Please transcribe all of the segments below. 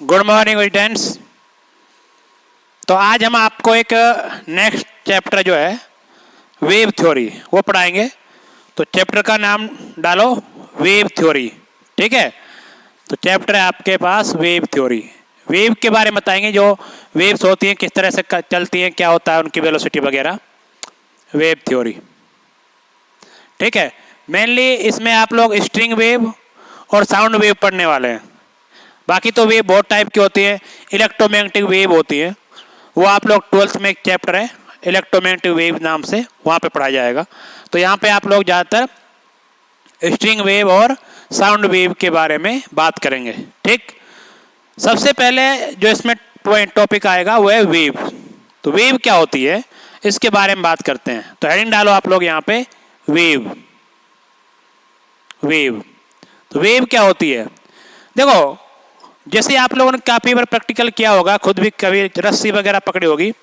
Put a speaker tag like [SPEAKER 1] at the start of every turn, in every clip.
[SPEAKER 1] Good morning students. तो आज हम आपको एक नेक्स्ट चैप्टर जो है वेव थ्योरी वो पढ़ाएंगे। तो चैप्टर का नाम डालो वेव थ्योरी। ठीक है, तो चैप्टर है आपके पास वेव थ्योरी। वेव के बारे में बताएंगे, जो वेव्स होती हैं किस तरह से चलती हैं, क्या होता है उनकी वेलोसिटी वगैरह। वेव थ्योरी, ठीक है। मेनली इसमें आप लोग स्ट्रिंग वेव और साउंड वेव पढ़ने वाले हैं। बाकी तो वेव बहुत टाइप की होती है। इलेक्ट्रोमैग्नेटिक वेव होती है, वो आप लोग 12th में एक चैप्टर है इलेक्ट्रोमैग्नेटिक वेव नाम से, वहाँ पे पढ़ाया जाएगा। तो यहाँ पे आप लोग ज़्यादातर स्ट्रिंग वेव और साउंड वेव के बारे में बात करेंगे। ठीक, सबसे पहले जो इसमें टॉपिक आएगा वो है वेव। तो वेव क्या होती है इसके बारे में बात करते हैं। तो हेडिंग डालो आप लोग यहाँ पे वेव। वेव, तो वेव क्या होती है? देखो, जैसे आप लोगों ने काफी बार प्रैक्टिकल किया होगा, खुद भी कभी रस्सी वगैरह पकड़ी होगी।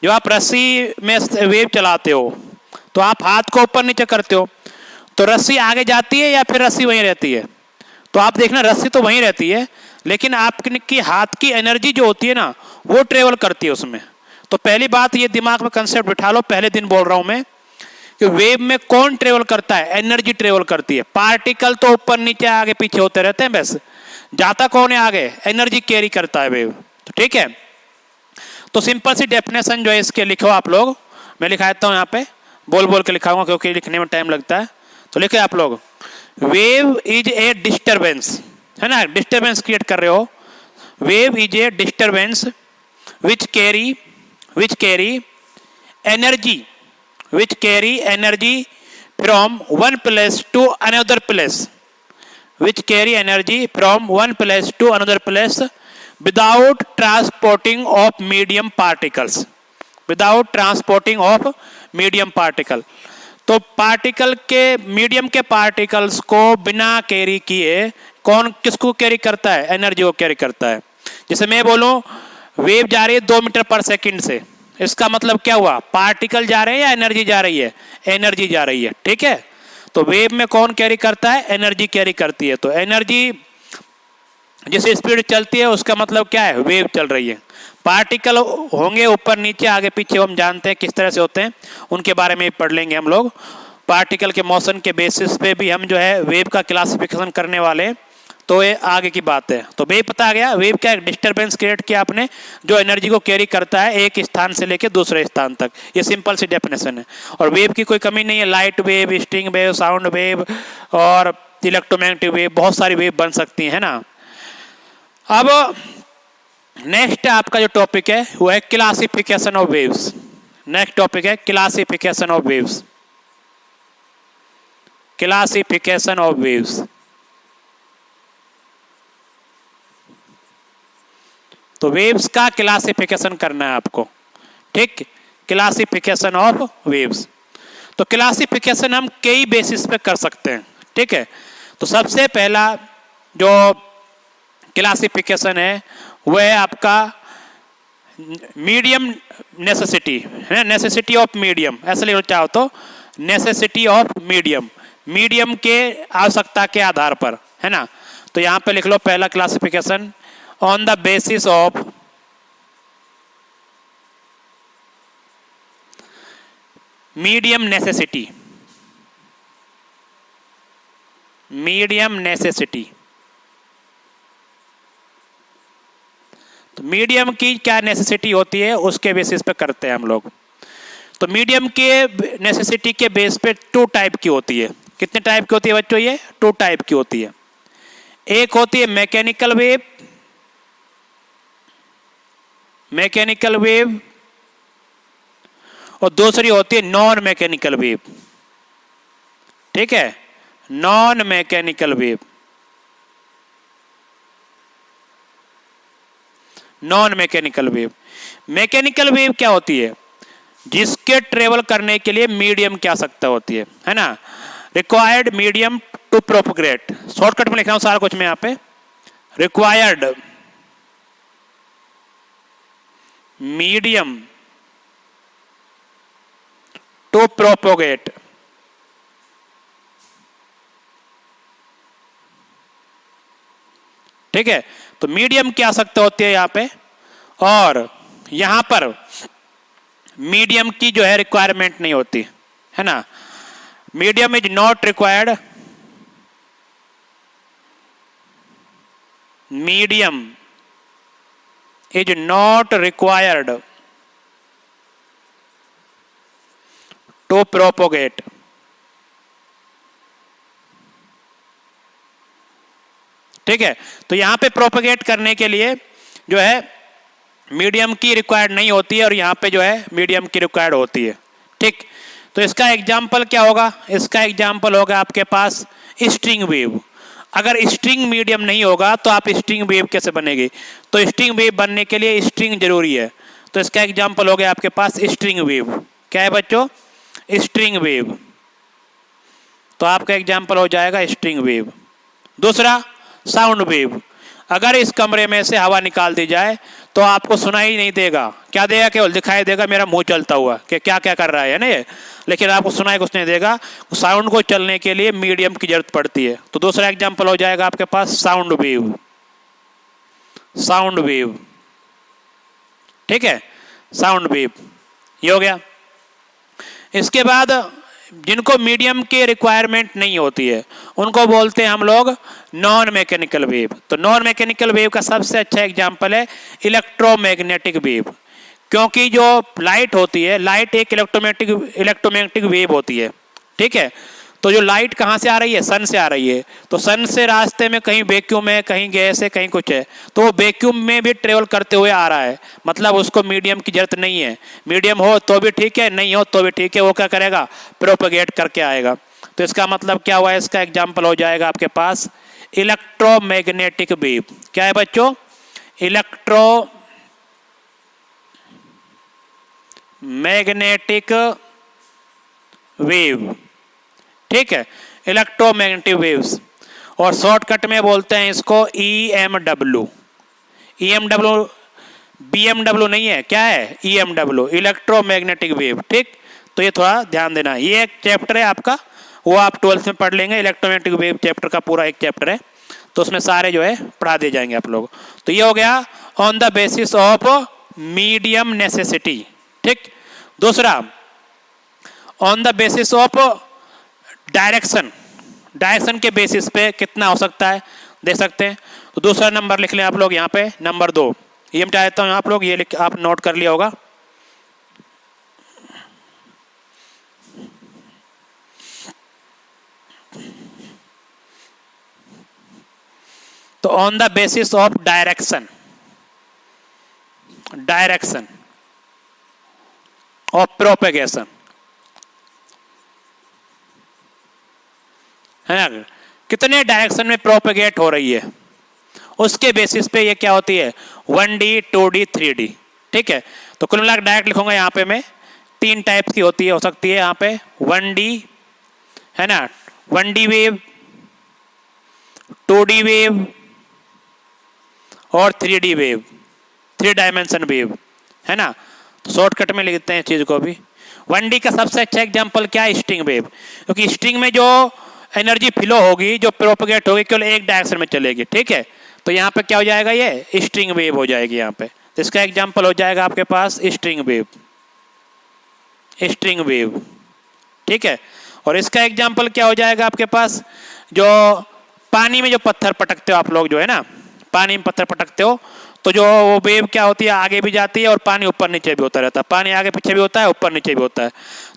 [SPEAKER 1] जो आप रस्सी में वेव चलाते हो तो आप हाथ को ऊपर नीचे करते हो, तो रस्सी आगे जाती है या फिर रस्सी वहीं रहती है? तो आप देखना रस्सी तो वहीं रहती है, लेकिन आपकी हाथ की एनर्जी जो होती है ना वो ट्रेवल करती है उसमें। तो पहली बात ये दिमाग में कंसेप्ट बिठा लो, पहले दिन बोल रहा हूं मैं कि वेव में कौन ट्रेवल करता है? एनर्जी ट्रेवल करती है। पार्टिकल तो ऊपर नीचे आगे पीछे होते रहते हैं, बस जाता कौन है आगे? एनर्जी कैरी करता है वेव। तो ठीक है, तो सिंपल सी डेफिनेशन जो है इसके लिखो आप लोग। मैं लिखा देता हूं यहाँ पे, बोल बोल के लिखाऊंगा क्योंकि लिखने में टाइम लगता है। तो लिखे आप लोग, वेव इज ए डिस्टर्बेंस, है ना, डिस्टर्बेंस क्रिएट कर रहे हो। Wave is a disturbance which carry energy from one place to another place, which carry energy from one place to another place without transporting of medium particles, तो particle के, medium के particles को बिना carry किए कौन किसको carry करता है? एनर्जी को कैरी करता है। जैसे मैं बोलूं वेव जा रही है 2 मीटर पर सेकंड से, इसका मतलब क्या हुआ? पार्टिकल जा रहे हैं या एनर्जी जा रही है? एनर्जी जा रही है। ठीक है, तो वेव में कौन कैरी करता है? एनर्जी कैरी करती है। तो एनर्जी जिस स्पीड चलती है उसका मतलब क्या है? वेव चल रही है। पार्टिकल होंगे ऊपर नीचे आगे पीछे, हम जानते हैं किस तरह से होते हैं, उनके बारे में पढ़ लेंगे हम लोग। पार्टिकल के मोशन के बेसिस पे भी हम जो है वेव का क्लासिफिकेशन करने वाले हैं, तो ये आगे की बात है। तो वेव पता आ गया, वेव क्या एक डिस्टर्बेंस क्रिएट किया आपने जो एनर्जी को कैरी करता है एक स्थान से लेकर दूसरे स्थान तक। ये सिंपल सी डेफिनेशन है, और वेव की कोई कमी नहीं है। Light wave, string wave, sound wave और इलेक्ट्रोमैग्नेटिक वेव, बहुत सारी वेव बन सकती है ना। अब नेक्स्ट आपका जो टॉपिक है वो है classification of waves. Next topic है classification of waves. Classification of waves, तो वेव्स का क्लासिफिकेशन करना है आपको। ठीक, क्लासिफिकेशन ऑफ वेव्स। तो क्लासिफिकेशन हम कई बेसिस पे कर सकते हैं। ठीक है, तो सबसे पहला जो क्लासिफिकेशन है वो है आपका मीडियम नेसेसिटी, है नेसेसिटी ऑफ मीडियम, ऐसा लिखो चाहो तो नेसेसिटी ऑफ मीडियम, मीडियम के आवश्यकता के आधार पर, है ना। तो यहां पे लिख लो पहला classification, on the basis of medium necessity, तो मीडियम की क्या नेसेसिटी होती है उसके बेसिस पे करते हैं हम लोग। तो मीडियम के नेसेसिटी के बेस पे 2 टाइप की होती है। कितने टाइप की होती है बच्चों? ये 2 टाइप की होती है। एक होती है मैकेनिकल वेव और दूसरी होती है नॉन मैकेनिकल वेव। ठीक है, non mechanical wave. Mechanical wave क्या होती है? जिसके ट्रेवल करने के लिए मीडियम की आवश्यकता होती है ना। Required medium to propagate, shortcut में लिखा हूं सारा कुछ मैं यहां पे। रिक्वायर्ड मीडियम टू प्रोपोगेट, ठीक है। तो मीडियम की आवश्यकता होती है यहाँ पे, और यहाँ पर मीडियम की जो है रिक्वायरमेंट नहीं होती है ना। Medium is not required, medium is not required to propagate. ठीक है, तो यहां पे प्रोपोगेट करने के लिए जो है मीडियम की रिक्वायर्ड नहीं होती है, और यहां पे जो है मीडियम की रिक्वायर्ड होती है। ठीक, तो इसका एग्जाम्पल क्या होगा? इसका एग्जाम्पल होगा आपके पास स्ट्रिंग वेव। अगर स्ट्रिंग मीडियम नहीं होगा तो आप स्ट्रिंग वेव कैसे बनेगी? तो स्ट्रिंग वेव बनने के लिए स्ट्रिंग जरूरी है, तो इसका एग्जाम्पल हो गया आपके पास स्ट्रिंग वेव। क्या है बच्चों? String wave. तो आपका एग्जाम्पल हो जाएगा स्ट्रिंग वेव। दूसरा साउंड वेव। अगर इस कमरे में से हवा निकाल दी जाए तो आपको सुनाई नहीं देगा, क्या देगा? केवल दिखाई देगा मेरा मुंह चलता हुआ कि क्या क्या कर रहा है ना ये, लेकिन आपको सुनाई कुछ नहीं देगा। साउंड को चलने के लिए मीडियम की जरूरत पड़ती है। तो दूसरा एग्जांपल हो जाएगा आपके पास साउंड वेव। साउंड वेव, ठीक है, साउंड वेव ये हो गया। इसके बाद जिनको मीडियम की रिक्वायरमेंट नहीं होती है उनको बोलते हैं हम लोग नॉन मैकेनिकल वेव। तो नॉन मैकेनिकल वेव का सबसे अच्छा एग्जांपल है इलेक्ट्रोमैग्नेटिक वेव, क्योंकि जो लाइट होती है, लाइट एक इलेक्ट्रोमैग्नेटिक वेव होती है। ठीक है, तो जो लाइट कहाँ से आ रही है? सन से आ रही है। तो सन से रास्ते में कहीं वैक्यूम है, कहीं गैस है, कहीं कुछ है, तो वो वैक्यूम में भी ट्रेवल करते हुए आ रहा है, मतलब उसको मीडियम की जरूरत नहीं है। मीडियम हो तो भी ठीक है, नहीं हो तो भी ठीक है, वो क्या करेगा? प्रोपेगेट करके आएगा। तो इसका मतलब क्या हुआ? इसका एग्जाम्पल हो जाएगा आपके पास इलेक्ट्रोमैग्नेटिक वेव। क्या है बच्चों? Electromagnetic wave. ठीक है, इलेक्ट्रोमैग्नेटिक वेव्स, और शॉर्टकट में बोलते हैं इसको EMW। EMW BMW नहीं है, क्या है? EMW, electromagnetic wave. ठीक, तो ये थोड़ा ध्यान देना। ये एक चैप्टर है आपका, वो आप 12th में पढ़ लेंगे। इलेक्ट्रोमैग्नेटिक वेव चैप्टर का पूरा एक चैप्टर है, तो उसमें सारे जो है पढ़ा दिए जाएंगे आप लोग। तो ये हो गया on the basis of medium necessity. ठीक, दूसरा on the basis of direction. Direction के बेसिस पे कितना हो सकता है देख सकते हैं। तो दूसरा नंबर लिख लें आप लोग यहाँ पे, नंबर 2। ये मैं चाहता हूँ आप लोग ये लिख, आप नोट कर लिया होगा। तो on the basis of direction, direction of propagation, है ना, कितने डायरेक्शन में प्रोपेगेट हो रही है, उसके बेसिस पे ये क्या होती है? 1D, 2D, 3D। ठीक है, तो कुल मिलाकर डायरेक्ट लिखूंगा यहाँ पे मैं, 3 टाइप की होती है, हो सकती है यहाँ पे 1D, है ना, 1D वेव, 2D वेव और 3D वेव, 3 डायमेंशन वेव, है ना। तो शॉर्टकट में लिखते हैं इस चीज को भी। 1D का सबसे अच्छा एग्जाम्पल क्या है? स्ट्रिंग वेव, क्योंकि स्ट्रिंग में जो एनर्जी फ्लो होगी, जो प्रोपेगेट होगी, केवल एक डायरेक्शन में चलेगी। ठीक है, तो यहाँ पे क्या हो जाएगा? ये स्ट्रिंग वेव हो जाएगी यहाँ पे। तो इसका एग्जांपल हो जाएगा आपके पास स्ट्रिंग वेव, स्ट्रिंग वेव। ठीक है, और इसका एग्जांपल क्या हो जाएगा आपके पास? जो पानी में जो पत्थर पटकते हो आप लोग, जो है ना, पानी में पत्थर पटकते हो, तो जो वो वेव क्या होती है? आगे भी जाती है और पानी ऊपर नीचे भी होता रहता है। पानी आगे पीछे भी होता है, ऊपर नीचे भी होता है।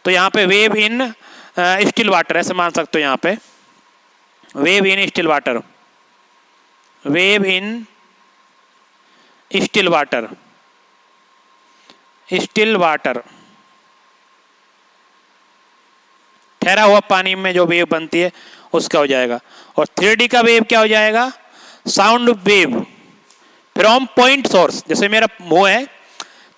[SPEAKER 1] तो यहाँ पे वेव इन स्टिल वाटर ऐसे मान सकते हो यहाँ पे, wave in still water, wave in still water, still water, ठहरा हुआ पानी में जो वेव बनती है उसका हो जाएगा। और 3D का वेव क्या हो जाएगा? Sound wave from point source. जैसे मेरा मुंह है,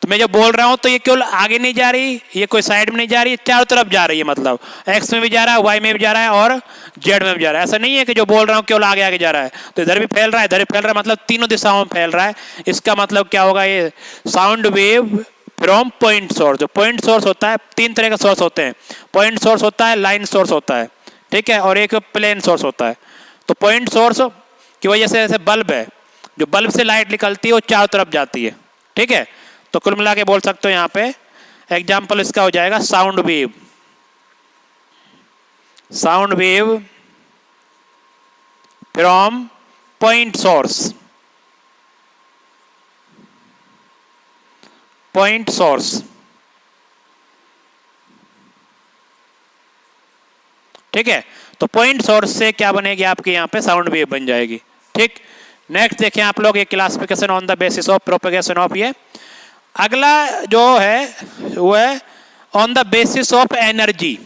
[SPEAKER 1] तो मैं जब बोल रहा हूं तो ये केवल आगे नहीं जा रही, ये कोई साइड में नहीं जा रही, चारों तरफ जा रही है, मतलब एक्स में भी जा रहा है, वाई में भी जा रहा है और जेड में भी जा रहा है। ऐसा नहीं है कि जो बोल रहा हूँ केवल आगे आगे जा रहा है, तो इधर भी फैल रहा है, इधर भी फैल रहा है, मतलब तीनों दिशाओं में फैल रहा है। इसका मतलब क्या होगा? ये sound wave from point source. जो पॉइंट सोर्स होता है, 3 तरह के सोर्स होते हैं। पॉइंट सोर्स होता है, लाइन सोर्स होता है, ठीक है, और एक प्लेन सोर्स होता है। तो पॉइंट सोर्स की वजह से जैसे बल्ब है, जो बल्ब से लाइट निकलती है वो चारों तरफ जाती है, ठीक है। तो कुल मिला के बोल सकते हो यहाँ पे एग्जाम्पल इसका हो जाएगा sound wave. Sound wave from point source, point source, ठीक है। तो पॉइंट सोर्स से क्या बनेगी आपके यहाँ पे साउंड वेव बन जाएगी, ठीक। नेक्स्ट देखें आप लोग ये classification on the basis of propagation of, ये अगला जो है वो है on the basis of energy,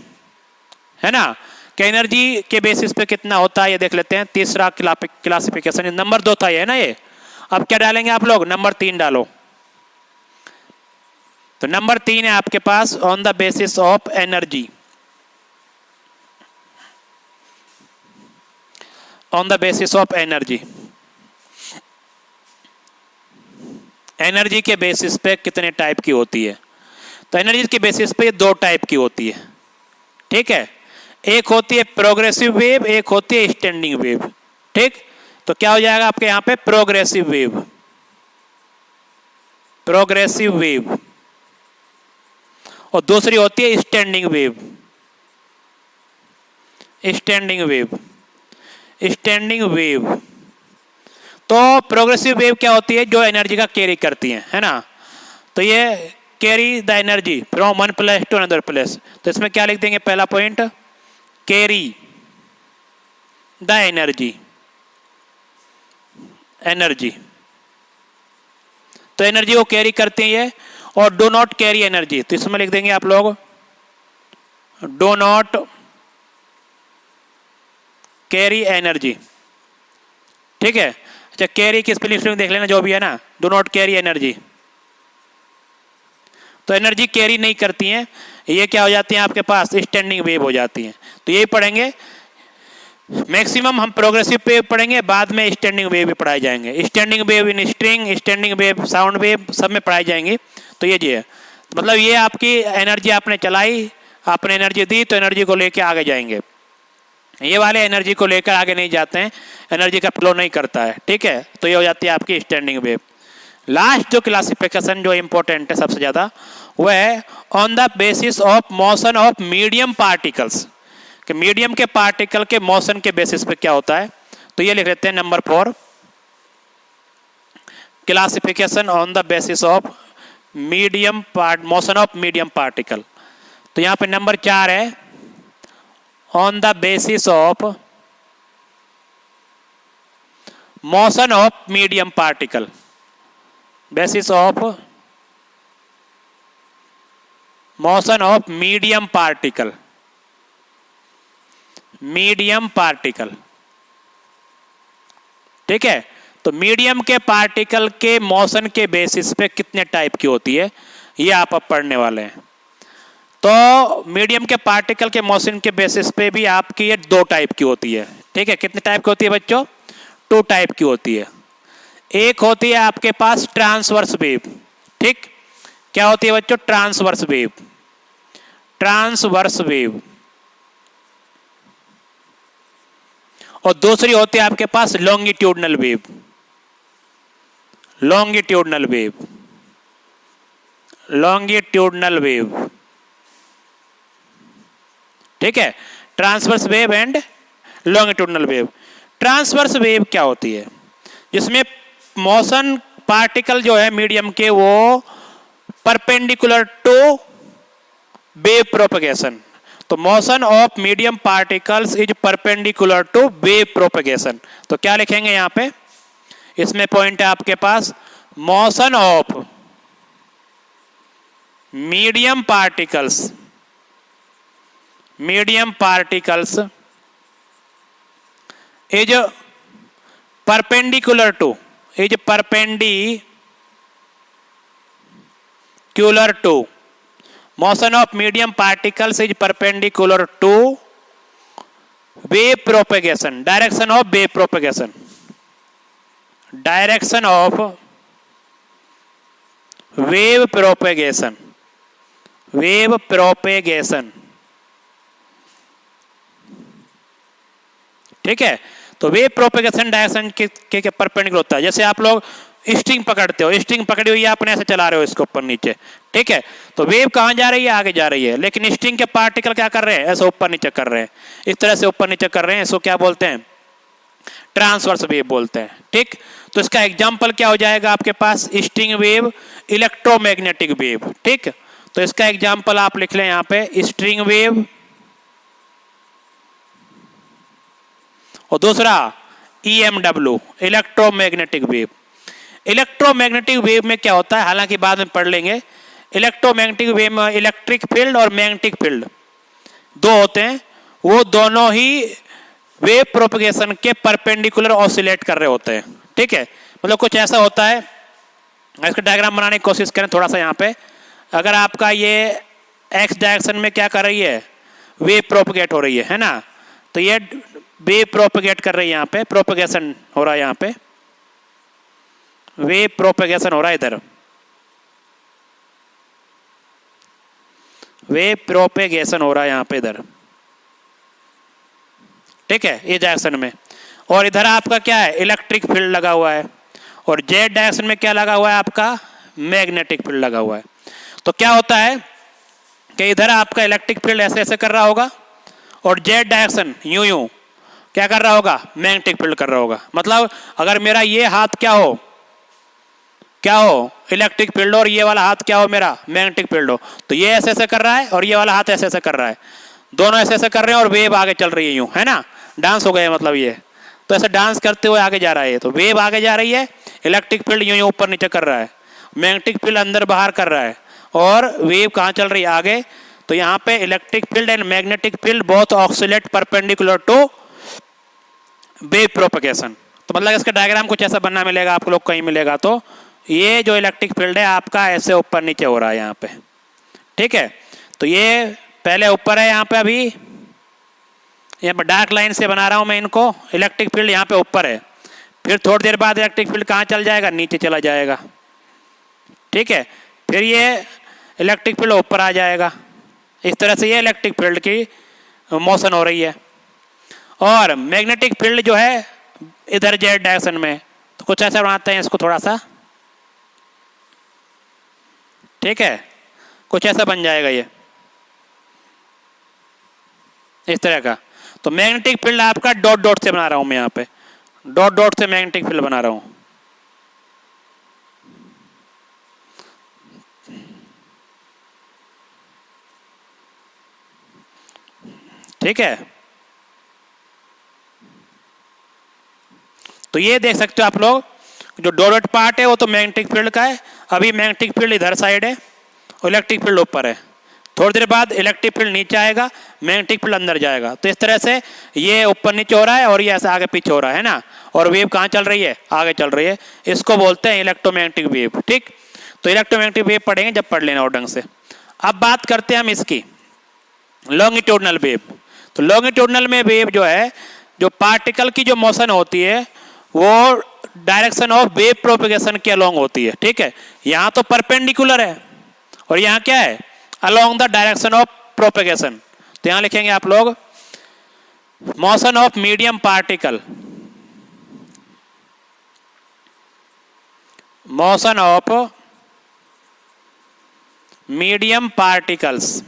[SPEAKER 1] है ना, कि एनर्जी के बेसिस पे कितना होता है ये देख लेते हैं। तीसरा क्लासिफिकेशन नंबर 2 था ये, है ना ये। अब क्या डालेंगे आप लोग, नंबर 3 डालो। तो नंबर 3 है आपके pass on the basis of energy, on the basis of energy. Energy के बेसिस पे कितने टाइप की होती है, तो एनर्जी के बेसिस पे 2 टाइप की होती है, ठीक है। एक होती है प्रोग्रेसिव वेव, एक होती है स्टैंडिंग वेव, ठीक। तो क्या हो जाएगा आपके यहाँ पे प्रोग्रेसिव वेव, प्रोग्रेसिव वेव, और दूसरी होती है standing wave, standing wave, standing wave. तो प्रोग्रेसिव वेव क्या होती है, जो एनर्जी का कैरी करती है ना। तो ये carry the energy from one place to another place. तो इसमें क्या लिख देंगे, पहला point carry the energy, energy. तो एनर्जी को कैरी करती है ये, और डो नॉट कैरी एनर्जी, तो इसमें लिख देंगे आप लोग डो नॉट कैरी एनर्जी, ठीक है। अच्छा, कैरी की स्पेलिंग देख लेना जो भी है ना, डो नॉट कैरी एनर्जी। तो एनर्जी कैरी नहीं करती हैं, ये क्या हो जाती है आपके पास स्टैंडिंग वेव हो जाती हैं। तो यही पढ़ेंगे, मैक्सिमम हम प्रोग्रेसिव वेव पढ़ेंगे, बाद में स्टैंडिंग वेव भी पढ़ाए जाएंगे। Standing wave in string, standing wave sound wave, सब में पढ़ाई जाएंगी। तो ये जी है, मतलब ये आपकी एनर्जी आपने चलाई, आपने एनर्जी दी, तो एनर्जी को लेके आगे जाएंगे। ये वाले एनर्जी को लेकर आगे नहीं जाते हैं, एनर्जी का फ्लो नहीं करता है, ठीक है। तो ये हो जाती है आपकी स्टैंडिंग वेव। लास्ट जो क्लासिफिकेशन जो इंपॉर्टेंट है सबसे ज़्यादा, वह है on the basis of motion of medium particles, कि मीडियम के पार्टिकल के मोशन के बेसिस पे क्या होता है। तो ये लिख लेते हैं number 4, classification on the basis of medium motion of medium particle. तो यहाँ पे नंबर 4 है on the basis of motion of medium particle, basis of motion of medium particle, medium particle, ठीक है। तो मीडियम के पार्टिकल के मोशन के बेसिस पे कितने टाइप की होती है, ये आप अब पढ़ने वाले हैं। तो मीडियम के पार्टिकल के मोशन के बेसिस पे भी आपकी ये 2 टाइप की होती है, ठीक है। कितने टाइप की होती है बच्चों, 2 टाइप की होती है। एक होती है आपके पास ट्रांसवर्स वेव, ठीक। क्या होती है बच्चों, ट्रांसवर्स वेव, ट्रांसवर्स वेव। और दूसरी होती है आपके पास longitudinal wave, longitudinal wave, longitudinal wave, ठीक है। Transverse wave and longitudinal wave. Transverse wave क्या होती है, जिसमें मोशन पार्टिकल जो है मीडियम के वो परपेंडिकुलर टू वेव प्रोपगेशन। तो motion of medium particles is perpendicular to wave propagation. तो क्या लिखेंगे यहां पे, इसमें पॉइंट है आपके पास motion of medium particles, medium particles is perpendicular to, is perpendicular to, motion of medium particles is perpendicular to wave propagation, direction of wave propagation, direction of wave propagation, wave propagation, ठीक है। तो wave propagation direction के perpendicular होता है। जैसे आप लोग string पकड़ते हो, स्ट्रिंग पकड़ी हुई है, आपने ऐसे चला रहे हो इसको ऊपर नीचे, ठीक है, तो वेव कहाँ जा रही है, आगे जा रही है, लेकिन स्ट्रिंग के पार्टिकल क्या कर रहे हैं, ऐसे ऊपर नीचे कर रहे हैं, इस तरह से ऊपर नीचे कर रहे हैं, इसको क्या बोलते हैं, ट्रांसवर्स वेव बोलते हैं, ठीक। तो इसका एग्जाम्पल क्या हो जाएगा आपके पास, स्ट्रिंग वेव, इलेक्ट्रोमैग्नेटिक वेव, ठीक। तो इसका एग्जाम्पल आप लिख लें यहां पे, स्ट्रिंग वेव, और दूसरा EMW, electromagnetic wave. Electromagnetic wave में क्या होता है, हालांकि बाद में पढ़ लेंगे, इलेक्ट्रोमैग्नेटिक वेव में इलेक्ट्रिक फील्ड और मैग्नेटिक फील्ड दो होते हैं, वो दोनों ही वेव प्रोपगेशन के परपेंडिकुलर ऑसिलेट कर रहे होते हैं, ठीक है। मतलब कुछ ऐसा होता है, इसका डायग्राम बनाने की कोशिश करें थोड़ा सा। यहाँ पे अगर आपका ये एक्स डायरेक्शन में क्या कर रही है, वेव प्रोपगेट हो रही है ना, तो ये वेव प्रोपगेट कर रही है, यहाँ पे प्रोपगेशन हो रहा है, यहाँ पे वेव प्रोपगेशन हो रहा है, इधर वेव प्रोपगेशन हो रहा है, यहाँ पे इधर, ठीक है, इस डायरेक्शन में। और इधर आपका क्या है, इलेक्ट्रिक फील्ड लगा हुआ है, और जेड डायरेक्शन में क्या लगा हुआ है, आपका मैग्नेटिक फील्ड लगा हुआ है। तो क्या होता है कि इधर आपका इलेक्ट्रिक फील्ड ऐसे ऐसे कर रहा होगा, और जेड डायरेक्शन यूं यूं क्या कर रहा होगा, मैग्नेटिक फील्ड कर रहा होगा। मतलब अगर मेरा ये हाथ क्या हो इलेक्ट्रिक फील्ड, और ये वाला हाथ क्या हो मेरा, मैग्नेटिक फील्ड हो, तो ये ऐसे ऐसे कर रहा है और ये वाला हाथ ऐसे ऐसे कर रहा है, दोनों ऐसे ऐसे कर रहे हैं, और वेव आगे चल रही है यूं, है ना, डांस हो गया मतलब ये। तो ऐसे डांस करते हुए आगे जा रहा है, तो वेव आगे जा रही है, इलेक्ट्रिक फील्ड यूं यूं ऊपर नीचे कर रहा है, मैग्नेटिक फील्ड अंदर बाहर कर रहा है, और वेव कहाँ चल रही है, आगे। तो यहाँ पे electric field and magnetic field both oscillate perpendicular to wave propagation. तो मतलब इसका डायग्राम कुछ ऐसा बनना मिलेगा आपको लोग, कहीं मिलेगा। तो ये जो इलेक्ट्रिक फील्ड है आपका ऐसे ऊपर नीचे हो रहा है यहाँ पे, ठीक है। तो ये पहले ऊपर है, यहाँ पे अभी यहाँ पर डार्क लाइन से बना रहा हूँ मैं इनको, इलेक्ट्रिक फील्ड यहाँ पे ऊपर है, फिर थोड़ी देर बाद इलेक्ट्रिक फील्ड कहाँ चल जाएगा, नीचे चला जाएगा, ठीक है। फिर ये इलेक्ट्रिक फील्ड ऊपर आ जाएगा, इस तरह से ये इलेक्ट्रिक फील्ड की मोशन हो रही है। और मैग्नेटिक फील्ड जो है इधर जेड डायरेक्शन में, तो कुछ ऐसा बनाते हैं इसको थोड़ा सा, ठीक है, कुछ ऐसा बन जाएगा ये इस तरह का। तो मैग्नेटिक फील्ड आपका डॉट डॉट से बना रहा हूं मैं, यहाँ पे डॉट डॉट से मैग्नेटिक फील्ड बना रहा हूं, ठीक है। तो ये देख सकते हो आप लोग, जो डॉट पार्ट है वो तो मैग्नेटिक फील्ड का है, अभी मैग्नेटिक फील्ड इधर साइड है और इलेक्ट्रिक फील्ड ऊपर है, थोड़ी देर बाद इलेक्ट्रिक फील्ड नीचे आएगा, मैग्नेटिक फील्ड अंदर जाएगा। तो इस तरह से ये ऊपर नीचे हो रहा है और ये ऐसे आगे पीछे हो रहा है ना, और वेव कहाँ चल रही है, आगे चल रही है, इसको बोलते हैं इलेक्ट्रोमैग्नेटिक वेव, ठीक। तो इलेक्ट्रोमैग्नेटिक वेव पढ़ेंगे जब पढ़ लेना और ढंग से। अब बात करते हैं हम इसकी लॉन्गिट्यूडनल वेव। तो लॉन्गिट्यूडनल में वेव जो है, जो पार्टिकल की जो मोशन होती है वो डायरेक्शन ऑफ वेव प्रोपगेशन के अलोंग होती है, ठीक है। यहाँ तो परपेंडिकुलर है और यहाँ क्या है, along the direction of propagation. तो यहाँ लिखेंगे आप लोग motion of medium particle, motion of medium particles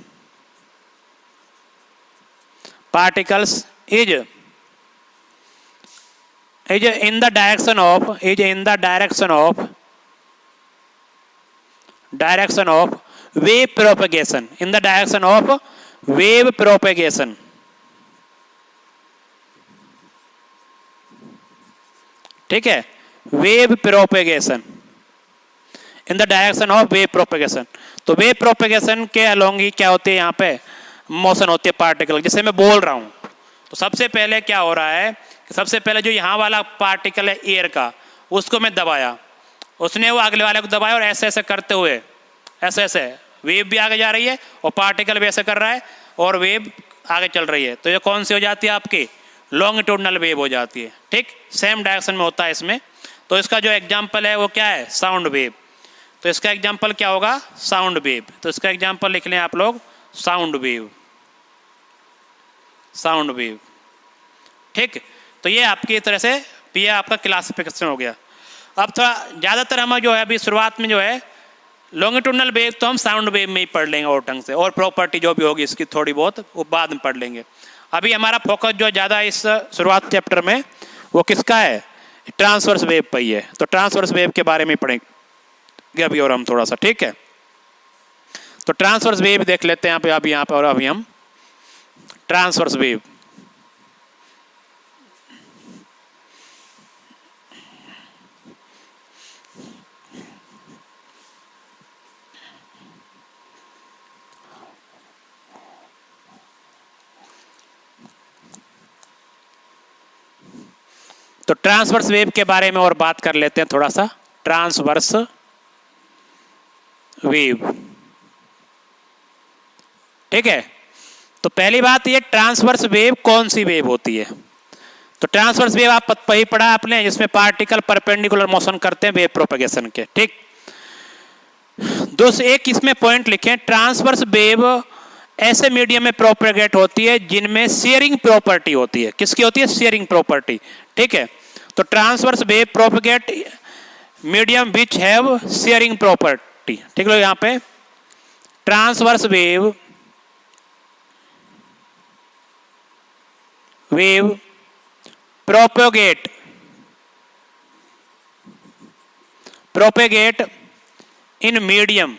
[SPEAKER 1] is in the direction of wave propagation, in the direction of wave propagation, ठीक है, wave propagation, in the direction of wave propagation. तो wave propagation के along ही क्या होती है, यहाँ पे motion होती है पार्टिकल, जिसे मैं बोल रहा हूँ। तो सबसे पहले क्या हो रहा है कि सबसे पहले जो यहाँ वाला पार्टिकल है एयर का, उसको मैं दबाया, उसने वो अगले वाले को दबाया, और ऐसे ऐसे करते हुए ऐसे ऐसे वेव भी आगे जा रही है और पार्टिकल भी ऐसे कर रहा है और वेव आगे चल रही है। तो ये कौन सी हो जाती है, आपकी लॉन्गिट्यूडनल वेव हो जाती है, ठीक। सेम डायरेक्शन में होता है इसमें। तो इसका जो एग्जाम्पल है वो क्या है, साउंड वेव। तो इसका एग्जाम्पल क्या होगा, साउंड वेव। तो इसका एग्जाम्पल लिख लें आप लोग, साउंड वेव, साउंड वेव, ठीक। तो ये आपकी तरह से ये आपका क्लासिफिकेशन हो गया। अब थोड़ा ज़्यादातर हम जो है अभी शुरुआत में जो है लॉन्गिट्यूडनल वेव तो हम साउंड वेव में ही पढ़ लेंगे और ढंग से, और प्रॉपर्टी जो भी होगी इसकी थोड़ी बहुत वो बाद में पढ़ लेंगे। अभी हमारा फोकस जो ज़्यादा इस शुरुआत चैप्टर में वो किसका है, ट्रांसवर्स वेव पर ही है। तो ट्रांसवर्स वेव के बारे में पढ़ेंगे अभी और हम थोड़ा सा, ठीक है। तो ट्रांसवर्स वेव देख लेते हैं अभी यहाँ पे और अभी हम ट्रांसवर्स वेव। तो ट्रांसवर्स वेव के बारे में और बात कर लेते हैं थोड़ा सा। ट्रांसवर्स वेव, ठीक है। तो पहली बात ये ट्रांसवर्स वेव कौन सी वेव होती है। तो ट्रांसवर्स वेव आप ही पढ़ा आपने, जिसमें पार्टिकल परपेंडिकुलर मोशन करते हैं वेव प्रोपेगेशन के, ठीक। दूसरे एक इसमें पॉइंट लिखें, ट्रांसवर्स वेव ऐसे मीडियम में प्रोपेगेट होती है जिनमें शेयरिंग प्रॉपर्टी होती है। किसकी होती है, शेयरिंग प्रॉपर्टी, ठीक है। तो transverse wave propagate medium which have sharing property, ठीक है। यहाँ पे transverse wave propagate in medium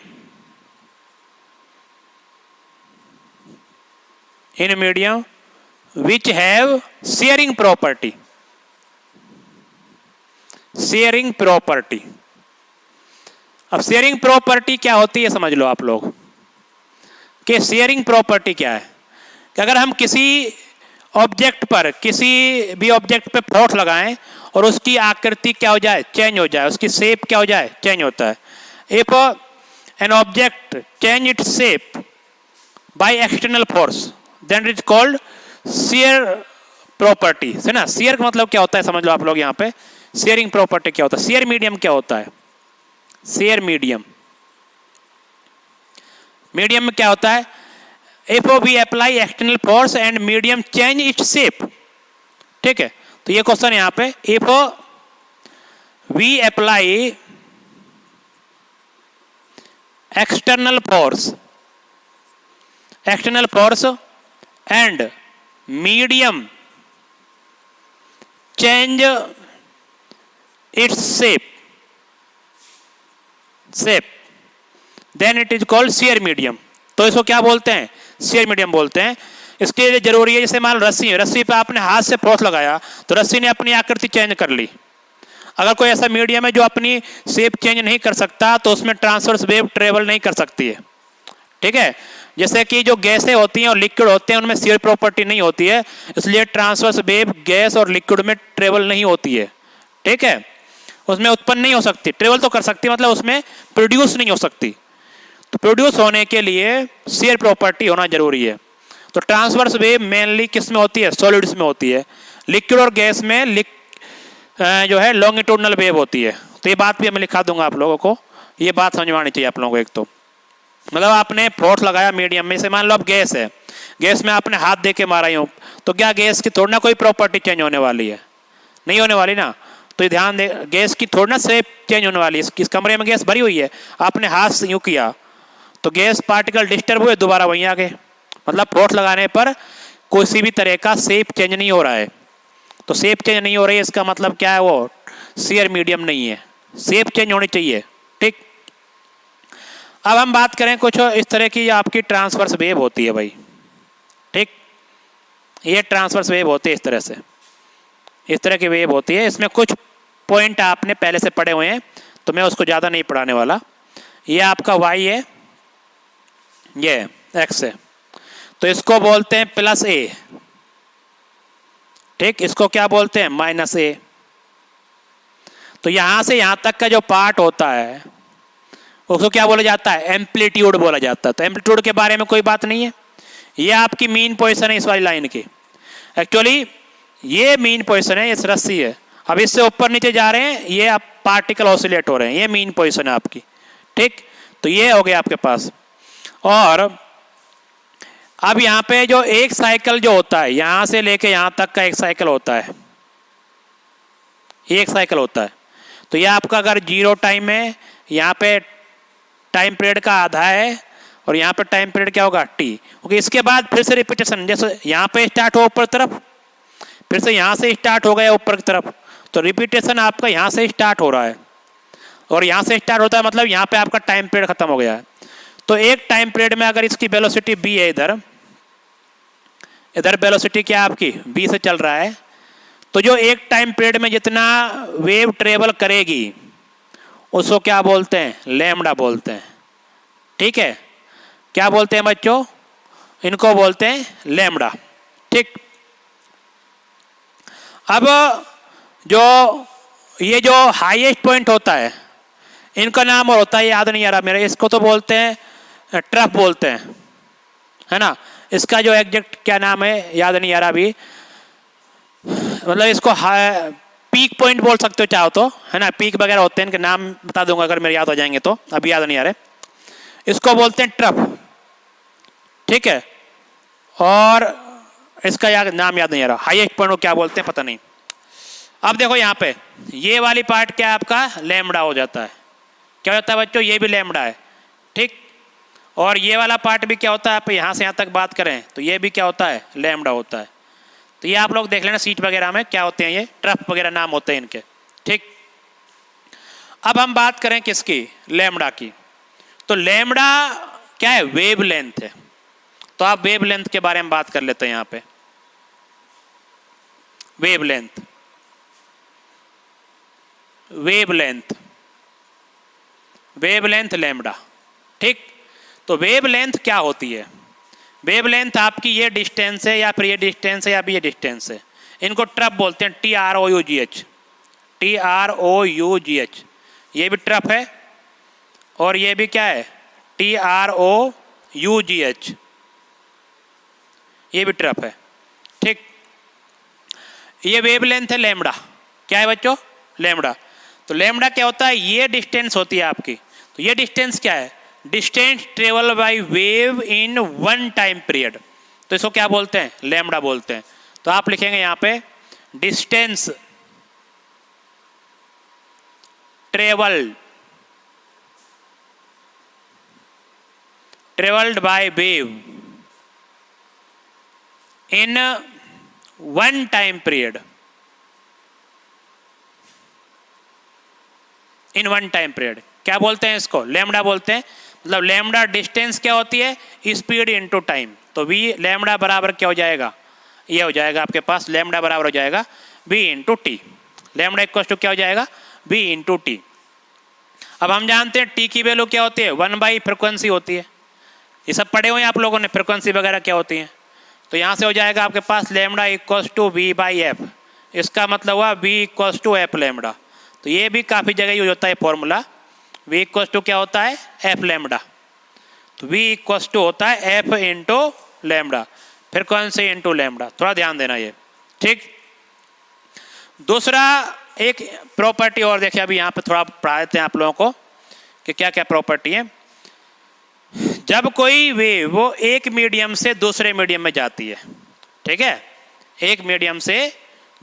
[SPEAKER 1] which have shearing property। अब शेयरिंग प्रॉपर्टी क्या होती है समझ लो आप लोग कि शेयरिंग प्रॉपर्टी क्या है। कि अगर हम किसी ऑब्जेक्ट पर, किसी भी ऑब्जेक्ट पे फोर्स लगाएं और उसकी आकृति क्या हो जाए, चेंज हो जाए, उसकी शेप क्या हो जाए, चेंज होता है। If an object change its shape by external force then it is called shear property, है ना। शेयर का मतलब क्या होता है समझ लो आप लोग यहाँ पे। शेयरिंग प्रॉपर्टी क्या होता है, शेयर मीडियम क्या होता है, शेयर मीडियम में क्या होता है, if we apply external force and medium change its shape, ठीक है। तो ये क्वेश्चन यहां पे, if we apply external force and medium change its shape then it is called shear medium। तो इसको क्या बोलते हैं, शेयर मीडियम बोलते हैं। इसके लिए जरूरी है, जैसे मान लो रस्सी पे आपने हाथ से फोर्स लगाया तो रस्सी ने अपनी आकृति चेंज कर ली। अगर कोई ऐसा मीडियम है जो अपनी शेप चेंज नहीं कर सकता तो उसमें ट्रांसवर्स वेव ट्रेवल नहीं कर सकती है, ठीक है। जैसे कि जो गैसें होती हैं और लिक्विड होते हैं उनमें शेयर प्रॉपर्टी नहीं होती है, इसलिए ट्रांसवर्स वेव गैस और लिक्विड में ट्रेवल नहीं होती है, ठीक है। उसमें उत्पन्न नहीं हो सकती, ट्रेवल तो कर सकती, मतलब उसमें प्रोड्यूस नहीं हो सकती। तो प्रोड्यूस होने के लिए शेयर प्रॉपर्टी होना जरूरी है। तो ट्रांसवर्स वेव मेनली किस में होती है, सॉलिड्स में होती है। लिक्विड और गैस में जो है लॉन्गिट्यूडनल वेव होती है। तो ये बात भी मैं लिखा दूंगा आप लोगों को, ये बात समझवानी चाहिए आप लोगों को। एक तो मतलब आपने फोर्स लगाया मीडियम में, से मान लो अब गैस है, गैस में आपने हाथ दे के मारा यूं, तो क्या गैस की थोड़ी ना कोई प्रॉपर्टी चेंज होने वाली है, नहीं होने वाली ना। तो ध्यान दे, गैस की थोड़ी ना शेप चेंज होने वाली है। इस कमरे में गैस भरी हुई है, आपने हाथ से यूं किया तो गैस पार्टिकल डिस्टर्ब हुए, दोबारा वहीं आ गए। मतलब फोर्स लगाने पर किसी भी तरह का शेप चेंज नहीं हो रहा है। तो शेप चेंज नहीं हो रही है, इसका मतलब क्या है, वो शेयर मीडियम नहीं है, शेप चेंज होनी चाहिए, ठीक। अब हम बात करें कुछ इस तरह की आपकी ट्रांसवर्स वेव होती है भाई, ठीक। ये ट्रांसवर्स वेव होती है इस तरह से, इस तरह की वेव होती है। इसमें कुछ पॉइंट आपने पहले से पढ़े हुए हैं तो मैं उसको ज़्यादा नहीं पढ़ाने वाला। ये आपका वाई है, ये एक्स है, तो इसको बोलते हैं प्लस ए, ठीक। इसको क्या बोलते हैं, माइनस ए। तो यहां से यहां तक का जो पार्ट होता है उसको क्या बोला जाता है, एम्पलीट्यूड बोला जाता है। तो एम्पलीट्यूड के बारे में कोई बात नहीं है, ये आपकी मीन पोजीशन है इस वाली लाइन की। एक्चुअली ये मीन पोजीशन है, इस रस्सी है, अब इससे ऊपर नीचे जा रहे हैं, ये आप पार्टिकल ऑसिलेट हो रहे हैं, ये मीन पोजीशन है आपकी, ठीक। तो ये हो गया आपके पास। और अब यहाँ पे जो एक साइकिल जो होता है, यहां से लेके यहां तक का एक साइकिल होता है, एक साइकिल होता है। तो ये आपका अगर 0 टाइम है, यहाँ पे टाइम पीरियड का आधा है और यहाँ पे टाइम पीरियड क्या होगा t। ओके, इसके बाद फिर से रिपीटेशन, जैसे यहाँ पे स्टार्ट हो ऊपर तरफ, फिर से यहाँ से स्टार्ट हो गया ऊपर की तरफ, तो रिपीटेशन आपका यहाँ से स्टार्ट हो रहा है और यहाँ से स्टार्ट होता है, मतलब यहाँ पे आपका टाइम पीरियड खत्म हो गया है। तो एक टाइम पीरियड में अगर इसकी वेलोसिटी b है, इधर वेलोसिटी क्या आपकी b से चल रहा है, तो जो एक टाइम पीरियड में जितना वेव ट्रेवल करेगी उसको क्या बोलते हैं, लैम्डा बोलते हैं। ठीक है, क्या बोलते हैं बच्चों, इनको बोलते हैं लैम्डा। ठीक, अब जो ये जो हाईएस्ट पॉइंट होता है इनका नाम और होता है, याद नहीं आ रहा मेरा, इसको तो बोलते हैं ट्रफ बोलते हैं, है ना। इसका जो एग्जैक्ट क्या नाम है याद नहीं आ रहा अभी, मतलब इसको पीक पॉइंट बोल सकते हो चाहो तो, है ना। पीक वगैरह होते हैं, इनके नाम बता दूंगा अगर मेरे याद हो जाएंगे, तो अभी याद नहीं आ रहे। इसको बोलते हैं ट्रफ, ठीक है, और इसका नाम याद नहीं आ रहा, हाईएस्ट पॉइंट को क्या बोलते हैं पता नहीं। अब देखो यहाँ पे ये वाली पार्ट क्या आपका लैम्डा हो जाता है, क्या हो जाता है बच्चों, ये भी लैम्डा है। ठीक, और ये वाला पार्ट भी क्या होता है, आप यहाँ से यहाँ तक बात करें तो ये भी क्या होता है, लैम्डा होता है। तो ये आप लोग देख लेना सीट वगैरह में क्या होते हैं, ये ट्रफ वगैरह नाम होते हैं इनके। ठीक, अब हम बात करें किसकी, लैम्डा की। तो लैम्डा क्या है, वेव लेंथ है। तो आप वेव लेंथ के बारे में बात कर लेते हैं यहाँ पे, wave length, wave length, wave length lambda. ठीक, तो वेव लेंथ क्या होती है, वेव लेंथ आपकी ये डिस्टेंस है या फिर ये डिस्टेंस है या भी ये डिस्टेंस है, इनको ट्रफ बोलते हैं, TROUGH, TROUGH, ये भी ट्रफ है और ये भी क्या है, TROUGH, ये भी ट्रफ है। ठीक, ये वेव लेंथ है लैम्डा, क्या है बच्चों, लैम्डा। तो लैम्डा क्या होता है, ये डिस्टेंस होती है आपकी। तो ये डिस्टेंस क्या है, distance travel by wave in one time period, तो इसको क्या बोलते हैं, लैम्डा बोलते हैं। तो आप लिखेंगे यहाँ पे distance travelled by wave in one time period, in one time period क्या बोलते हैं, इसको लैम्डा बोलते हैं। मतलब लैम्डा डिस्टेंस क्या होती है, स्पीड इनटू टाइम। तो v लैम्डा बराबर क्या हो जाएगा, ये हो जाएगा आपके पास, लैम्डा बराबर हो जाएगा v into T. Lambda equal to क्या हो जाएगा, v इंटू टी। अब हम जानते हैं t की वैल्यू क्या होती है, 1 फ्रिक्वेंसी होती है। ये सब पढ़े हुए हैं आप लोगों ने, फ्रिक्वेंसी वगैरह क्या होती है। तो यहाँ से हो जाएगा आपके पास लैम्डा इक्वल टू v/f, इसका मतलब हुआ v equal to f lambda. तो ये भी काफ़ी जगह यूज होता है फॉर्मूला, v इक्वल टू क्या होता है, f लैम्डा। तो v इक्वल टू होता है f into lambda, frequency into lambda, थोड़ा ध्यान देना ये। ठीक, दूसरा एक प्रॉपर्टी और देखिए, अभी यहाँ पे थोड़ा पढ़ा देते हैं आप लोगों को कि क्या क्या प्रॉपर्टी है। जब कोई वेव वो एक मीडियम से दूसरे मीडियम में जाती है, ठीक है, एक मीडियम से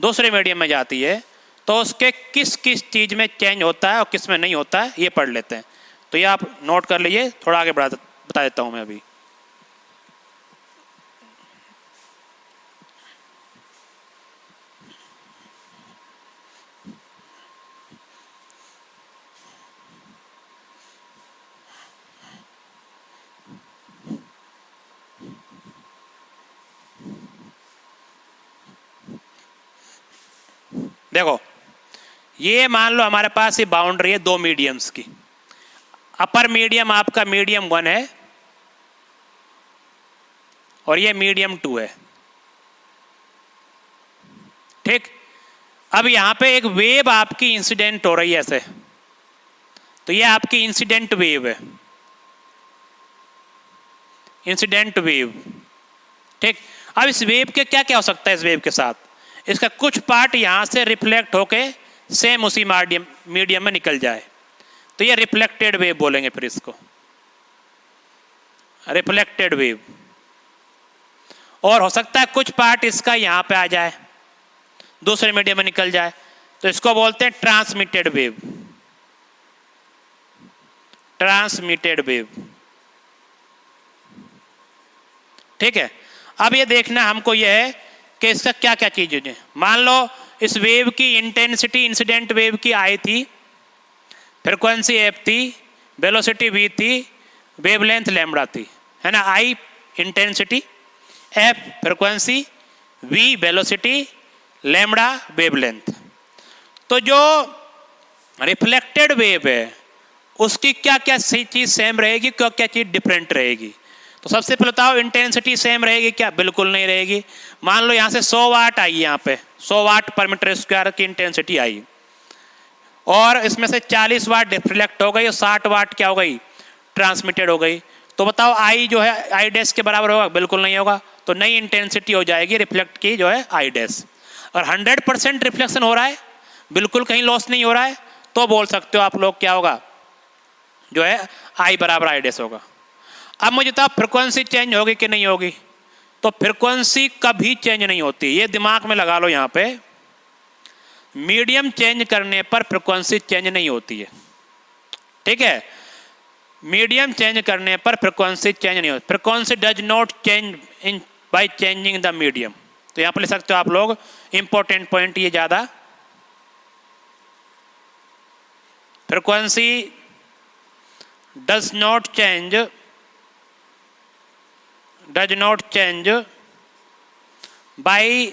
[SPEAKER 1] दूसरे मीडियम में जाती है, तो उसके किस किस चीज़ में चेंज होता है और किस में नहीं होता है, ये पढ़ लेते हैं। तो ये आप नोट कर लीजिए, थोड़ा आगे बता देता हूँ मैं अभी। देखो, ये मान लो हमारे पास ये बाउंड्री है दो मीडियम्स की। अपर मीडियम आपका मीडियम 1 है और ये मीडियम 2 है। ठीक, अब यहां पे एक वेव आपकी इंसिडेंट हो रही है ऐसे, तो ये आपकी इंसिडेंट वेव है, इंसिडेंट वेव। ठीक, अब इस वेव के क्या क्या हो सकता है, इस वेव के साथ इसका कुछ पार्ट यहां से रिफ्लेक्ट होके सेम उसी मीडियम में निकल जाए, तो ये रिफ्लेक्टेड वेव बोलेंगे फिर इसको, रिफ्लेक्टेड वेव। और हो सकता है कुछ पार्ट इसका यहां पे आ जाए, दूसरे मीडियम में निकल जाए, तो इसको बोलते हैं ट्रांसमिटेड वेव, ट्रांसमिटेड वेव। ठीक है, अब ये देखना हमको ये है कि इसका क्या क्या चीजें हैं। मान लो इस वेव की इंटेंसिटी इंसिडेंट वेव की आई थी, फ्रिक्वेंसी एफ थी, वेलोसिटी वी थी, वेवलेंथ लैम्बडा थी, है ना। I intensity, F frequency, V velocity, lambda wavelength. तो जो रिफ्लेक्टेड वेव है उसकी क्या क्या चीज सेम रहेगी, क्या क्या चीज डिफरेंट रहेगी। तो सबसे पहले बताओ इंटेंसिटी सेम रहेगी क्या? बिल्कुल नहीं रहेगी। मान लो यहाँ से 100 वाट आई, यहाँ पे 100 वाट पर मीटर स्क्वायर की इंटेंसिटी आई और इसमें से 40 वाट रिफ्लेक्ट हो गई और 60 वाट क्या हो गई? ट्रांसमिटेड हो गई। तो बताओ आई जो है आई डैश के बराबर होगा? बिल्कुल नहीं होगा। तो नई इंटेंसिटी हो जाएगी रिफ्लेक्ट की जो है आई डैश। और 100% रिफ्लेक्शन हो रहा है, बिल्कुल कहीं लॉस नहीं हो रहा है, तो बोल सकते हो आप लोग क्या होगा, जो है आई बराबर आई डैश होगा। अब मुझे बताओ फ्रिक्वेंसी चेंज होगी कि नहीं होगी? तो फ्रिक्वेंसी कभी चेंज नहीं होती, ये दिमाग में लगा लो। यहाँ पे मीडियम चेंज करने पर फ्रिक्वेंसी चेंज नहीं होती है, ठीक है। मीडियम चेंज करने पर फ्रिक्वेंसी चेंज नहीं होती। Frequency does not change in by changing the medium. तो यहाँ पर लिख सकते हो आप लोग, इंपॉर्टेंट पॉइंट ये ज्यादा, frequency does not change by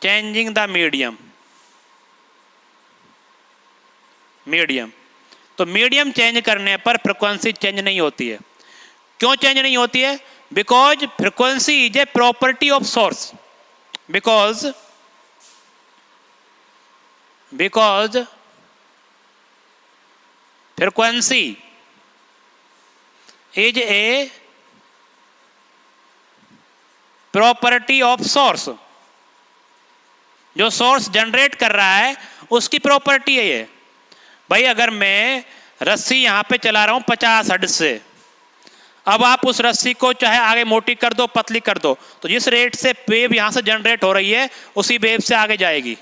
[SPEAKER 1] changing the medium। तो मीडियम चेंज करने पर फ्रिक्वेंसी चेंज नहीं होती है। क्यों चेंज नहीं होती है? Because frequency is a property of source. Because frequency is a property of source. जो सोर्स जनरेट कर रहा है उसकी प्रॉपर्टी है ये। भाई अगर मैं रस्सी यहां पे चला रहा हूं 50 हर्ट्ज से, अब आप उस रस्सी को चाहे आगे मोटी कर दो पतली कर दो, तो जिस रेट से वेव यहां से जनरेट हो रही है उसी वेव से आगे जाएगी।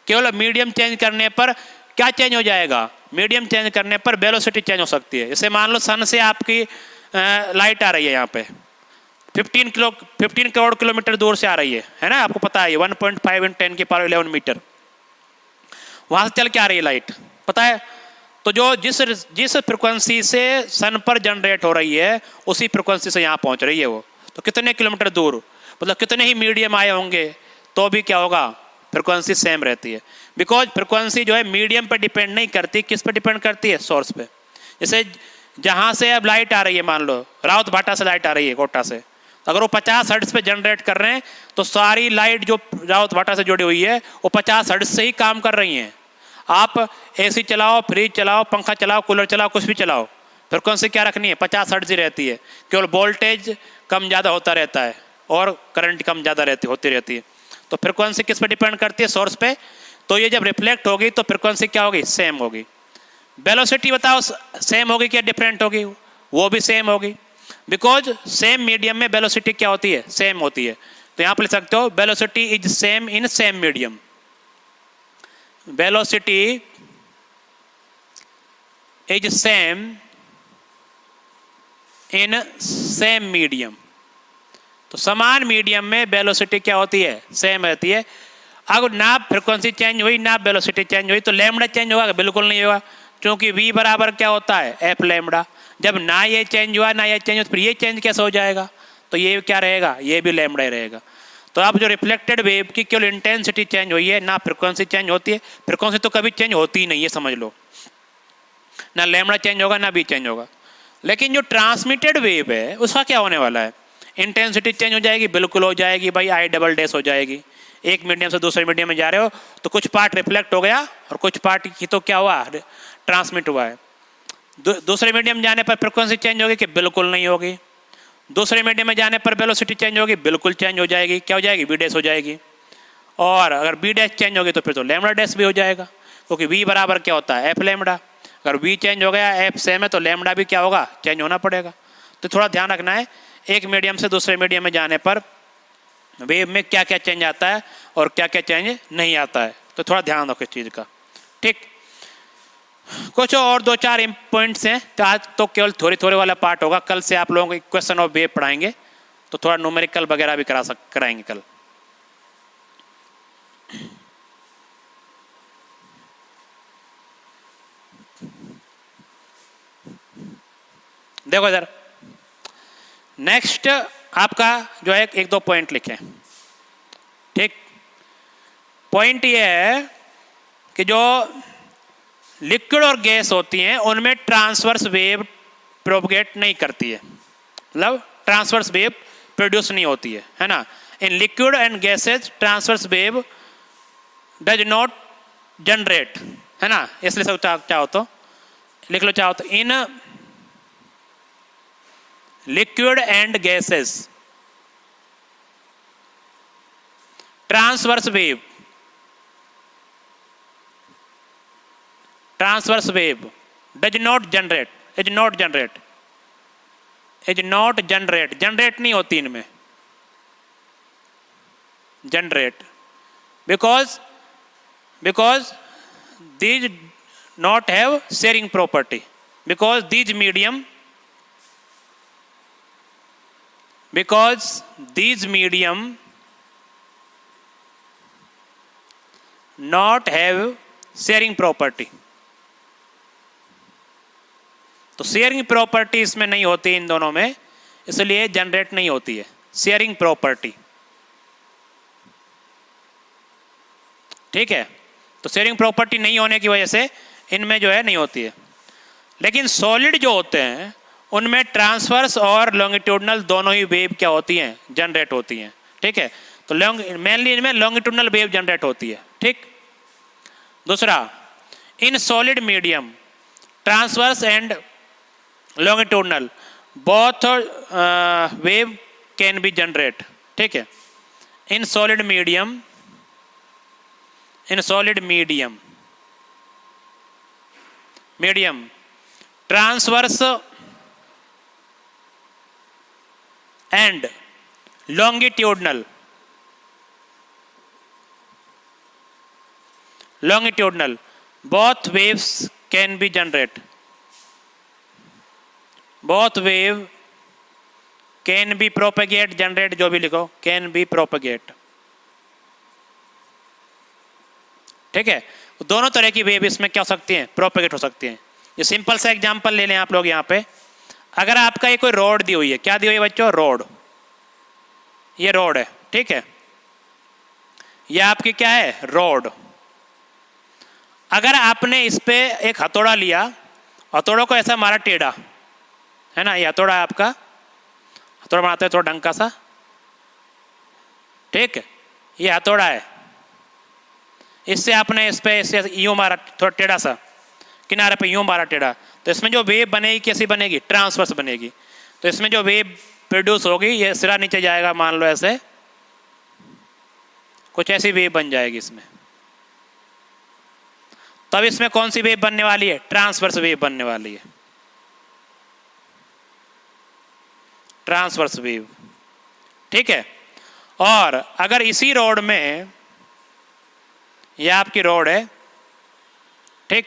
[SPEAKER 1] केवल मीडियम चेंज करने पर क्या चेंज हो जाएगा? मीडियम चेंज करने पर वेलोसिटी चेंज हो सकती है। जैसे मान लो सन से आपकी लाइट आ रही है, यहाँ पे 15 करोड़ किलोमीटर दूर से आ रही है ना, आपको पता है 1.5 × 10⁻11 मीटर वहां से चल के आ रही है लाइट, पता है। तो जो जिस फ्रिक्वेंसी से सन पर जनरेट हो रही है उसी फ्रिक्वेंसी से यहाँ पहुंच रही है वो। तो कितने किलोमीटर दूर, मतलब कितने ही मीडियम आए होंगे तो भी क्या होगा? फ्रिक्वेंसी सेम रहती है। बिकॉज फ्रिक्वेंसी जो है मीडियम पर डिपेंड नहीं करती, किस पर डिपेंड करती है? सोर्स पे। जैसे जहां से अब लाइट आ रही है, मान लो राउत भाटा से लाइट आ रही है, कोटा से, अगर वो 50 हर्ट्ज पे जनरेट कर रहे हैं तो सारी लाइट जो राउत भाटा से जुड़ी हुई है वो 50 हर्ट्ज से ही काम कर रही हैं। आप एसी चलाओ, फ्रिज चलाओ, पंखा चलाओ, कूलर चलाओ, कुछ भी चलाओ, फ्रिक्वेंसी क्या रखनी है? 50 हर्ट्ज ही रहती है। केवल वोल्टेज कम ज़्यादा होता रहता है और करंट कम ज़्यादा होती रहती है। तो फ्रिक्वेंसी किस पे डिपेंड करती है? सोर्स पे। तो ये जब रिफ्लेक्ट होगी तो फ्रिक्वेंसी क्या होगी? सेम होगी। वेलोसिटी बताओ सेम होगी क्या डिफरेंट होगी? वो भी सेम होगी। बिकॉज सेम मीडियम में वेलोसिटी क्या होती है? सेम होती है। तो यहां पर लिख सकते हो velocity is same in same medium. Velocity is same in same medium. तो समान मीडियम में वेलोसिटी क्या होती है? सेम रहती है। अगर ना फ्रिक्वेंसी चेंज हुई ना वेलोसिटी चेंज हुई तो लैम्बडा चेंज होगा? बिल्कुल नहीं होगा, क्योंकि v बराबर क्या होता है? F lambda. जब ना ये चेंज हुआ ना ये चेंज हुआ, फिर ये चेंज कैसे हो जाएगा? तो ये क्या रहेगा? ये भी लैम्बडा ही रहेगा। तो अब जो रिफ्लेक्टेड वेव की केवल इंटेंसिटी चेंज हुई है, ना फ्रिक्वेंसी चेंज होती है। फ्रिक्वेंसी तो कभी चेंज होती ही नहीं है, समझ लो। ना लैम्बडा चेंज होगा ना भी चेंज होगा। लेकिन जो ट्रांसमिटेड वेव है उसका क्या होने वाला है? इंटेंसिटी चेंज हो जाएगी? बिल्कुल हो जाएगी भाई, आई डबल डैश हो जाएगी। एक मीडियम से दूसरे मीडियम में जा रहे हो तो कुछ पार्ट रिफ्लेक्ट हो गया और कुछ पार्ट की तो क्या हुआ? ट्रांसमिट हुआ है। दूसरे मीडियम जाने पर फ्रिक्वेंसी चेंज होगी कि? बिल्कुल नहीं होगी। दूसरे मीडियम में जाने पर वेलोसिटी चेंज होगी? बिल्कुल चेंज हो जाएगी। क्या हो जाएगी? बी डैश हो जाएगी। और अगर बी डैश चेंज होगी तो फिर तो लैम्बडा डैश भी हो जाएगा, क्योंकि वी बराबर क्या होता है? F lambda. अगर वी चेंज हो गया, एफ सेम है, तो लैम्बडा भी क्या होगा? चेंज होना पड़ेगा। तो थोड़ा ध्यान रखना है, एक मीडियम से दूसरे मीडियम में जाने पर वेव में क्या क्या चेंज आता है और क्या क्या चेंज नहीं आता है, तो थोड़ा ध्यान रखो इस चीज़ का। ठीक, कुछ और दो चार पॉइंट्स हैं, तो आज तो केवल थोड़ी थोड़ी वाला पार्ट होगा, कल से आप लोगों को इक्वेशन ऑफ वेव पढ़ाएंगे, तो थोड़ा न्यूमेरिकल वगैरह भी कराएंगे कल। देखो इधर नेक्स्ट आपका जो है एक दो पॉइंट लिखें। ठीक, पॉइंट ये है कि जो लिक्विड और गैस होती हैं उनमें ट्रांसवर्स वेव प्रोपगेट नहीं करती है, मतलब ट्रांसवर्स वेव प्रोड्यूस नहीं होती है ना। In liquid and gases transverse wave does not generate, है ना। इसलिए सब चाहो तो लिख लो, चाहो तो in liquid and gases transverse wave does not generate, is not generate, generate नहीं होती इनमें, generate because these not have sharing property, because these medium not have sharing property। तो शेयरिंग प्रॉपर्टी इसमें नहीं होती इन दोनों में, इसलिए जनरेट नहीं होती है शेयरिंग प्रॉपर्टी। ठीक है, तो शेयरिंग प्रॉपर्टी नहीं होने की वजह से इनमें जो है नहीं होती है। लेकिन सॉलिड जो होते हैं उनमें ट्रांसवर्स और लॉन्गिट्यूडनल दोनों ही वेव क्या होती हैं, जनरेट होती हैं। ठीक है, तो मेनली इनमें लॉन्गिट्यूडनल वेव जनरेट होती है। ठीक, दूसरा, in solid medium transverse and longitudinal both wave can be generate. ठीक है, in solid medium transverse and longitudinal both waves can be generate, both wave can be propagate, generate जो भी लिखो, can be propagate। ठीक है, दोनों तरह की वेव इसमें क्या हो सकती हैं, प्रोपेगेट हो सकती हैं। ये सिंपल सा एग्जांपल ले लें आप लोग यहाँ पे, अगर आपका ये कोई रोड दी हुई है, क्या दी हुई है बच्चों, रोड, ये रोड है। ठीक है, ये आपकी क्या है, रोड। अगर आपने इस पे एक हथौड़ा लिया, हथौड़ों को ऐसा मारा टेढ़ा, है ना, ये हथौड़ा है आपका, हथौड़ा बनाते हैं थोड़ा डंका सा। ठीक है, ये हथौड़ा है, इससे आपने इस पे इससे यूं मारा थोड़ा टेढ़ा सा, किनारे पे यूं मारा टेढ़ा, तो इसमें जो वेव बनेगी कैसी बनेगी, ट्रांसवर्स बनेगी। तो इसमें जो वेव प्रोड्यूस होगी, ये सिरा नीचे जाएगा, मान लो ऐसे कुछ ऐसी वेव बन जाएगी इसमें। तब इसमें कौन सी वेव बनने वाली है, ट्रांसवर्स वेव बनने वाली है, ट्रांसवर्स वेव। ठीक है, और अगर इसी रोड में, यह आपकी रोड है, ठीक,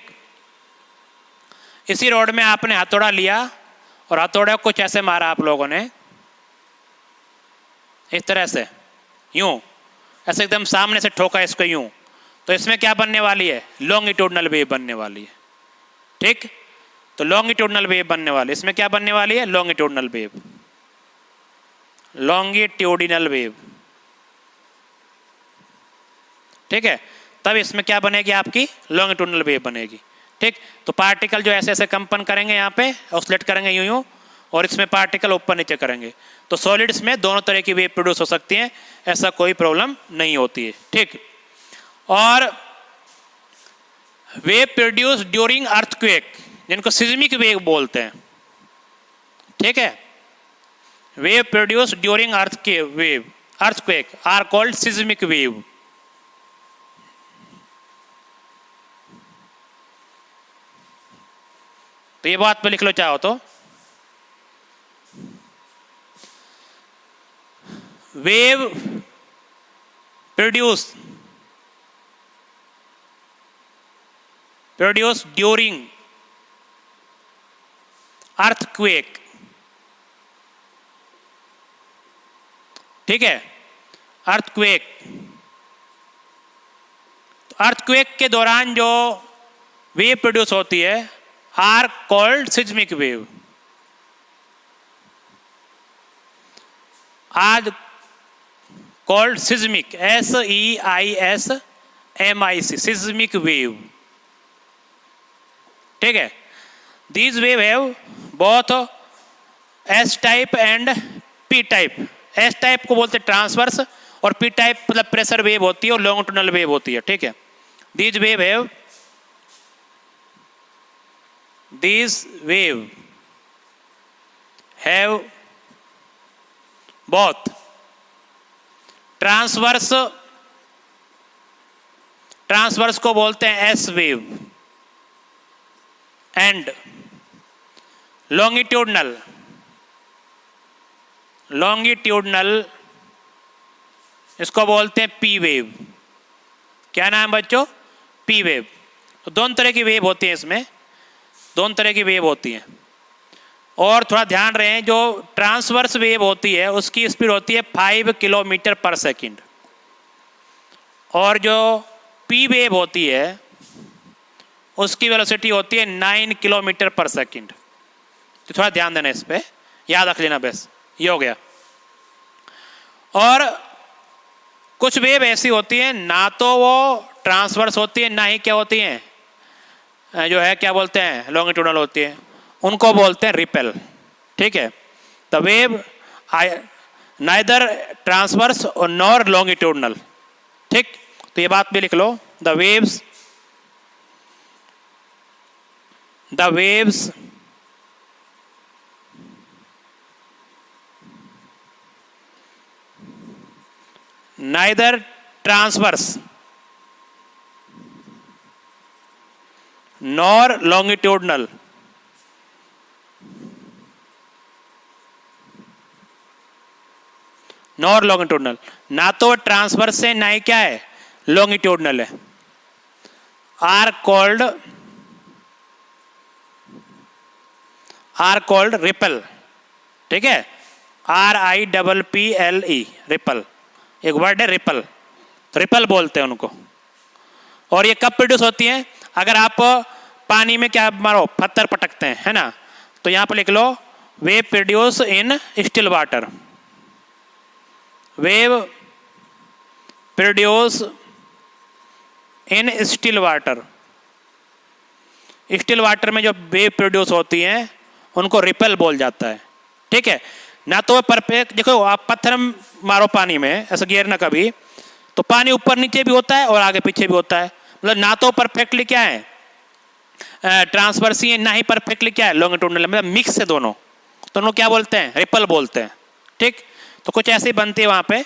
[SPEAKER 1] इसी रोड में आपने हथौड़ा लिया और हथौड़े को कुछ ऐसे मारा आप लोगों ने, इस तरह से यूं, ऐसे एकदम सामने से ठोका इसको यूं, तो इसमें क्या बनने वाली है, लॉन्गिट्यूडनल वेव बनने वाली है। ठीक, तो लॉन्गिट्यूडनल वेव बनने वाली, इसमें क्या बनने वाली है, लॉन्गिट्यूडनल वेव, लॉन्गिट्यूडिनल वेव। ठीक है, तब इसमें क्या बनेगी, आपकी लॉन्गिट्यूडनल वेव बनेगी। ठीक, तो पार्टिकल जो ऐसे ऐसे कंपन करेंगे, यहाँ पे ऑसिलेट करेंगे यूं यूं, और इसमें पार्टिकल ऊपर नीचे करेंगे, तो सॉलिड्स में दोनों तरह की वेव प्रोड्यूस हो सकती हैं, ऐसा कोई प्रॉब्लम नहीं होती है। ठीक, और वेव प्रोड्यूस ड्यूरिंग अर्थक्वेक, जिनको सिज्मिक वेव बोलते हैं। ठीक है, wave produce during earthquake are called seismic wave. तो ये बात पे लिख लो चाहो तो, वेव प्रोड्यूस ड्यूरिंग अर्थक्वेक, ठीक है, अर्थक्वेक। अर्थक्वेक के दौरान जो वेव प्रोड्यूस होती है are called seismic wave, are called seismic, SEISMIC, seismic wave, ठीक है। These wave have both S type and P type. S type को बोलते हैं ट्रांसवर्स और पी टाइप मतलब प्रेशर वेव होती है और लॉन्गिट्यूडनल वेव होती है, ठीक है। These wave have both transverse को बोलते हैं एस वेव एंड लॉन्गिट्यूडनल इसको बोलते हैं पी वेव। क्या नाम बच्चों? P wave. तो दोनों तरह की वेव होती है, इसमें दोनों तरह की वेव होती हैं। और थोड़ा ध्यान रहे, जो ट्रांसवर्स वेव होती है उसकी स्पीड होती है 5 किलोमीटर पर सेकंड और जो पी वेव होती है उसकी वेलोसिटी होती है 9 किलोमीटर पर सेकंड। तो थोड़ा ध्यान देना, इस पे याद रख लेना, बस ये हो गया। और कुछ वेव ऐसी होती है ना तो वो ट्रांसवर्स होती है ना ही क्या होती हैं जो है क्या बोलते हैं लॉन्गिट्यूडनल होती है, उनको बोलते हैं रिपेल, ठीक है। द वेव नाइदर ट्रांसवर्स और नॉर लॉन्गिट्यूडनल, ठीक। तो ये बात भी लिख लो, the waves neither transverse nor longitudinal ना तो ट्रांसवर्स है ना ही क्या है लॉन्गिट्यूडनल है, आर कॉल्ड रिपल, ठीक है। RIPPLE रिपल एक वर्ड है, रिपल, तो रिपल बोलते हैं उनको। और ये कब प्रोड्यूस होती हैं? अगर आप पानी में क्या मारो पत्थर पटकते हैं, है ना, तो यहां पर लिख लो wave produce in still water, wave produce in still water. Still water में जो वेव प्रोड्यूस होती हैं उनको रिपल बोल जाता है, ठीक है। ना तो परफेक्ट, देखो आप पत्थर मारो पानी में ऐसा गिरना कभी, तो पानी ऊपर नीचे भी होता है और आगे पीछे भी होता है, मतलब ना तो परफेक्टली क्या है ट्रांसवर्सी है ना ही परफेक्टली क्या है लॉन्गिट्यूडनल, मतलब मिक्स है दोनों क्या बोलते हैं रिपल बोलते हैं, ठीक। तो कुछ ऐसे बनती है वहां पे,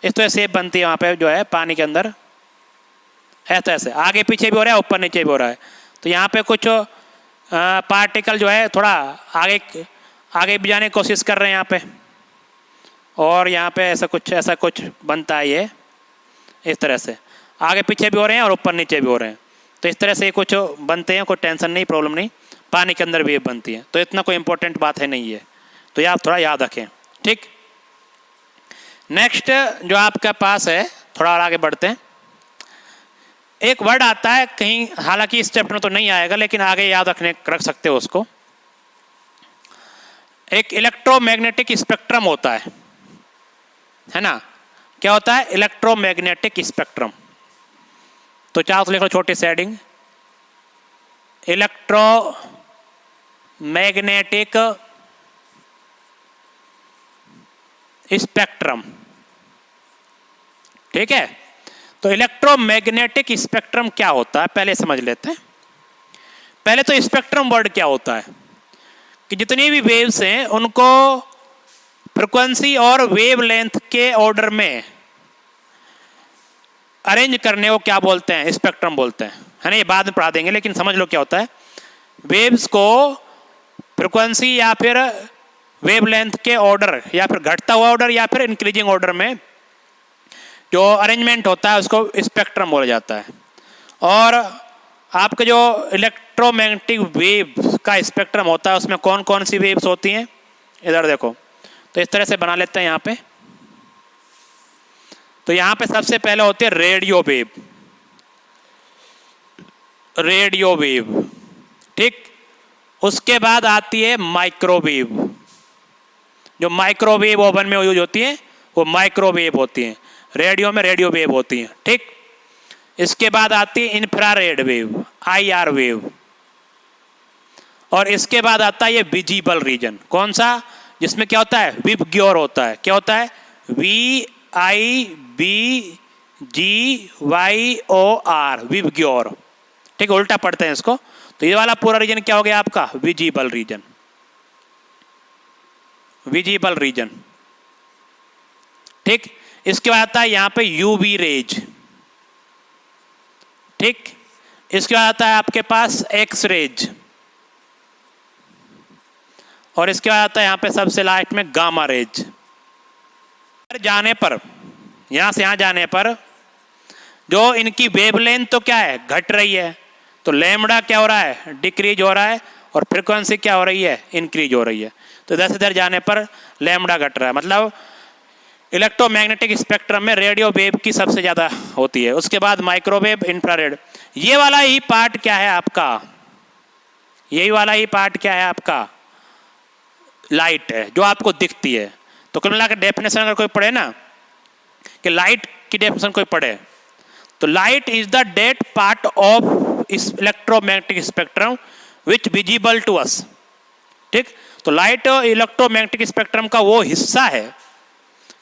[SPEAKER 1] इस तरह से बनती है वहां पे जो है पानी के अंदर, ऐसे आगे पीछे भी हो रहा है ऊपर नीचे भी हो रहा है। तो यहाँ पे कुछ पार्टिकल जो है थोड़ा आगे भी जाने की कोशिश कर रहे हैं यहाँ पे, और यहाँ पे ऐसा कुछ बनता है, ये इस तरह से आगे पीछे भी हो रहे हैं और ऊपर नीचे भी हो रहे हैं। तो इस तरह से कुछ बनते हैं, कोई टेंशन नहीं, प्रॉब्लम नहीं, पानी के अंदर भी बनती है, तो इतना कोई इंपॉर्टेंट बात है नहीं है, तो ये आप थोड़ा याद रखें, ठीक। नेक्स्ट जो आपके पास है, थोड़ा और आगे बढ़ते हैं। एक वर्ड आता है कहीं, हालांकि इस चैप्टर में तो नहीं आएगा लेकिन आगे याद रख सकते हो उसको। एक इलेक्ट्रोमैग्नेटिक स्पेक्ट्रम होता है ना, क्या होता है इलेक्ट्रोमैग्नेटिक स्पेक्ट्रम। तो चाहो तो लिख लो छोटी सेडिंग, इलेक्ट्रोमैग्नेटिक स्पेक्ट्रम, ठीक है। तो इलेक्ट्रोमैग्नेटिक स्पेक्ट्रम क्या होता है पहले समझ लेते हैं। पहले तो स्पेक्ट्रम वर्ड क्या होता है कि जितनी भी वेव्स हैं उनको फ्रीक्वेंसी और वेव लेंथ के ऑर्डर में अरेंज करने को क्या बोलते हैं स्पेक्ट्रम बोलते हैं, है ना। ये बाद में पढ़ा देंगे लेकिन समझ लो क्या होता है। वेव्स को फ्रीक्वेंसी या फिर वेव लेंथ के ऑर्डर या फिर घटता हुआ ऑर्डर या फिर इंक्रीजिंग ऑर्डर में जो अरेंजमेंट होता है उसको स्पेक्ट्रम बोला जाता है। और आपके जो इलेक्ट्रोमैग्नेटिक वेव का स्पेक्ट्रम होता है उसमें कौन कौन सी वेव्स होती हैं, इधर देखो। तो इस तरह से बना लेते हैं यहाँ पे। तो यहाँ पे सबसे पहले होती है रेडियो वेव, रेडियो वेव, ठीक। उसके बाद आती है माइक्रोवेव, जो माइक्रोवेव ओवन में यूज होती है वो माइक्रोवेव होती हैं, रेडियो में रेडियो वेव होती हैं, ठीक। इसके बाद आती है इंफ्रारेड वेव, IR वेव। और इसके बाद आता है ये विजिबल रीजन, कौन सा, जिसमें क्या होता है, विबग्योर होता है। क्या होता है, VIBGYOR, विबग्योर, ठीक। उल्टा पढ़ते हैं इसको। तो ये वाला पूरा रीजन क्या हो गया आपका, विजिबल रीजन, विजिबल रीजन, ठीक। इसके बाद आता है यहाँ पे UV रेज, ठीक। इसके बाद आता है आपके पास एक्स रेज, और इसके बाद आता है यहाँ पे सबसे लास्ट में गामा रेज। जाने पर, यहाँ से यहाँ जाने पर जो इनकी वेवलेंथ तो क्या है, घट रही है। तो लैम्बडा क्या हो रहा है, डिक्रीज हो रहा है, और फ्रीक्वेंसी क्या हो रही है, इंक्रीज हो रही है। तो इधर से इधर जाने पर लैम्बडा घट रहा है, मतलब इलेक्ट्रोमैग्नेटिक स्पेक्ट्रम में रेडियो वेव की सबसे ज़्यादा होती है। उसके बाद माइक्रोवेव, इंफ्रारेड। ये वाला ही पार्ट क्या है आपका, यही वाला ही पार्ट क्या है आपका, लाइट है, जो आपको दिखती है। तो कुल मिलाकर डेफिनेशन अगर कोई पढ़े ना, कि लाइट की डेफिनेशन कोई पढ़े, तो light is the dead part of electromagnetic spectrum which visible to us, ठीक। तो लाइट इलेक्ट्रोमैग्नेटिक स्पेक्ट्रम का वो हिस्सा है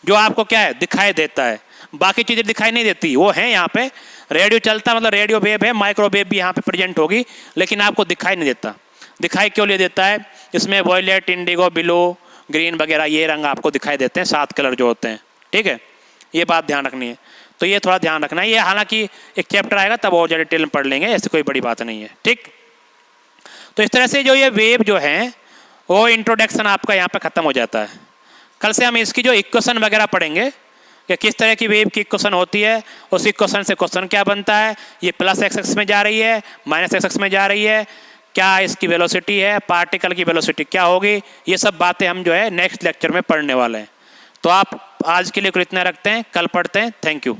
[SPEAKER 1] जो आपको क्या है, दिखाई देता है। बाकी चीजें दिखाई नहीं देती, वो है यहाँ पे। रेडियो चलता मतलब रेडियो वेव है, माइक्रोवेव भी यहाँ पे प्रेजेंट होगी, लेकिन आपको दिखाई नहीं देता। दिखाई क्यों ले देता है, इसमें वॉयलेट, इंडिगो, ब्लू, ग्रीन वगैरह ये रंग आपको दिखाई देते हैं, 7 कलर जो होते हैं, ठीक है। ये बात ध्यान रखनी है। तो ये थोड़ा ध्यान रखना है। ये हालांकि एक चैप्टर आएगा तब और ज़्यादा डिटेल में पढ़ लेंगे, ऐसी कोई बड़ी बात नहीं है, ठीक। तो इस तरह से जो ये वेव जो है वो इंट्रोडक्शन आपका यहाँ पे ख़त्म हो जाता है। कल से हम इसकी जो इक्वेशन वगैरह पढ़ेंगे कि किस तरह की वेव की इक्वेशन होती है, उस इक्वेशन से क्वेश्चन क्या बनता है, ये प्लस एक्स में जा रही है, माइनस एक्स में जा रही है, क्या इसकी वेलोसिटी है, पार्टिकल की वेलोसिटी क्या होगी, ये सब बातें हम जो है नेक्स्ट लेक्चर में पढ़ने वाले हैं। तो आप आज के लिए इतना रखते हैं, कल पढ़ते हैं। Thank you.